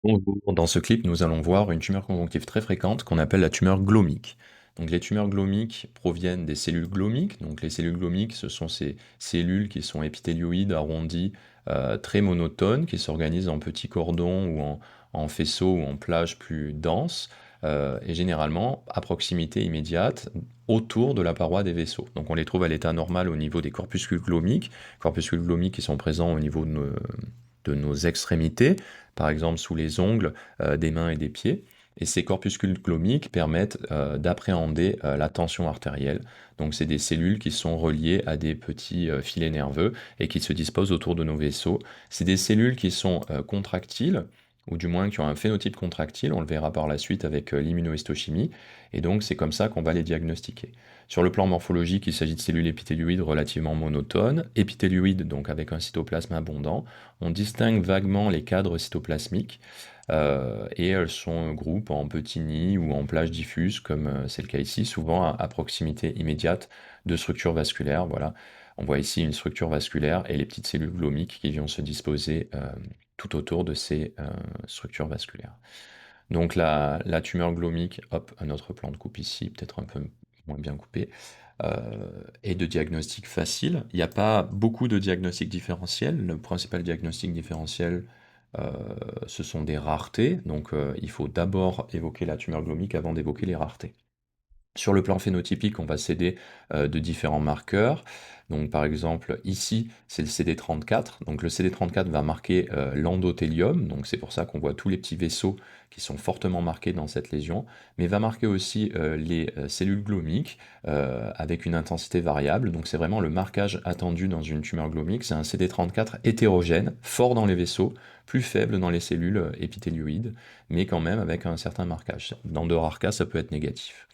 Bonjour. Dans ce clip, nous allons voir une tumeur conjonctive très fréquente qu'on appelle la tumeur glomique. Donc, les tumeurs glomiques proviennent des cellules glomiques. Donc, les cellules glomiques, ce sont ces cellules qui sont épithélioïdes, arrondies, très monotones, qui s'organisent en petits cordons ou en faisceaux ou en plages plus denses, et généralement à proximité immédiate autour de la paroi des vaisseaux. Donc, on les trouve à l'état normal au niveau des corpuscules glomiques qui sont présents au niveau de nos extrémités, par exemple sous les ongles des mains et des pieds. Et ces corpuscules glomiques permettent d'appréhender la tension artérielle. Donc c'est des cellules qui sont reliées à des petits filets nerveux et qui se disposent autour de nos vaisseaux. C'est des cellules qui sont contractiles, ou du moins qui ont un phénotype contractile, on le verra par la suite avec l'immunohistochimie, et donc c'est comme ça qu'on va les diagnostiquer. Sur le plan morphologique, il s'agit de cellules épithélioïdes relativement monotones, épithélioïdes donc avec un cytoplasme abondant. On distingue vaguement les cadres cytoplasmiques, et elles sont groupes en petits nids ou en plages diffuses, comme c'est le cas ici, souvent à proximité immédiate de structures vasculaires. Voilà. On voit ici une structure vasculaire et les petites cellules glomiques qui vont se disposer tout autour de ces structures vasculaires. Donc la tumeur glomique, hop, un autre plan de coupe ici, peut-être un peu moins bien coupé, et de diagnostic facile. Il n'y a pas beaucoup de diagnostics différentiels. Le principal diagnostic différentiel, euh, ce sont des raretés. Donc il faut d'abord évoquer la tumeur glomique avant d'évoquer les raretés. Sur le plan phénotypique, on va s'aider de différents marqueurs. Donc, par exemple, ici, c'est le CD34. Donc, le CD34 va marquer l'endothélium. Donc, c'est pour ça qu'on voit tous les petits vaisseaux qui sont fortement marqués dans cette lésion. Mais va marquer aussi les cellules glomiques avec une intensité variable. Donc, c'est vraiment le marquage attendu dans une tumeur glomique. C'est un CD34 hétérogène, fort dans les vaisseaux, plus faible dans les cellules épithélioïdes, mais quand même avec un certain marquage. Dans de rares cas, ça peut être négatif.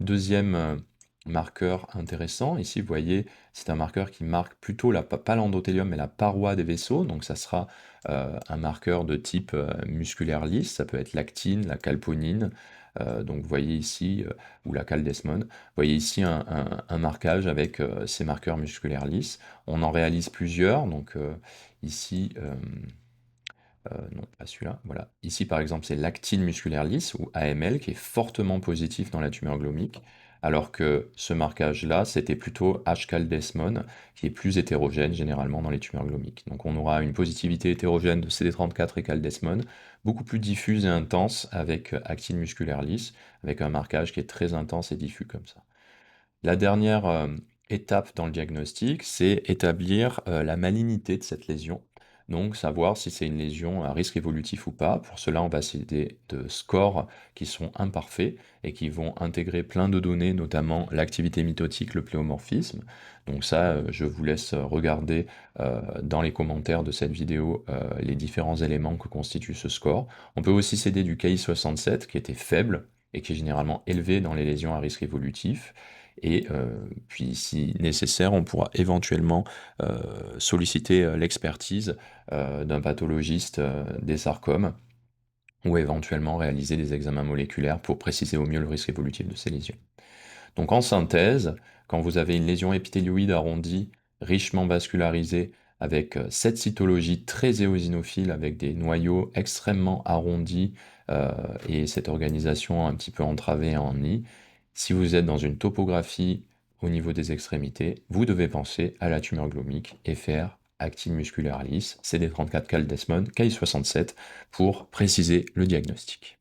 Deuxième marqueur intéressant, ici vous voyez, c'est un marqueur qui marque plutôt pas l'endothélium mais la paroi des vaisseaux, donc ça sera un marqueur de type musculaire lisse, ça peut être l'actine, la calponine, donc vous voyez ici, ou la caldesmone, vous voyez ici un marquage avec ces marqueurs musculaires lisses. On en réalise plusieurs, donc ici, non, pas celui-là, voilà. Ici, par exemple, c'est l'actine musculaire lisse, ou AML, qui est fortement positif dans la tumeur glomique, alors que ce marquage-là, c'était plutôt H-caldesmone, qui est plus hétérogène généralement dans les tumeurs glomiques. Donc on aura une positivité hétérogène de CD34 et caldesmone, beaucoup plus diffuse et intense avec actine musculaire lisse, avec un marquage qui est très intense et diffus comme ça. La dernière étape dans le diagnostic, c'est établir la malignité de cette lésion. Donc savoir si c'est une lésion à risque évolutif ou pas. Pour cela, on va s'aider de scores qui sont imparfaits et qui vont intégrer plein de données, notamment l'activité mitotique, le pléomorphisme. Donc ça, je vous laisse regarder dans les commentaires de cette vidéo les différents éléments que constitue ce score. On peut aussi s'aider du KI67 qui était faible et qui est généralement élevé dans les lésions à risque évolutif. Et puis, si nécessaire, on pourra éventuellement solliciter l'expertise d'un pathologiste des sarcomes ou éventuellement réaliser des examens moléculaires pour préciser au mieux le risque évolutif de ces lésions. Donc en synthèse, quand vous avez une lésion épithélioïde arrondie, richement vascularisée, avec cette cytologie très éosinophile, avec des noyaux extrêmement arrondis et cette organisation un petit peu entravée en nid, si vous êtes dans une topographie au niveau des extrémités, vous devez penser à la tumeur glomique et faire actine musculaire lisse, CD34 caldesmone, KI67 pour préciser le diagnostic.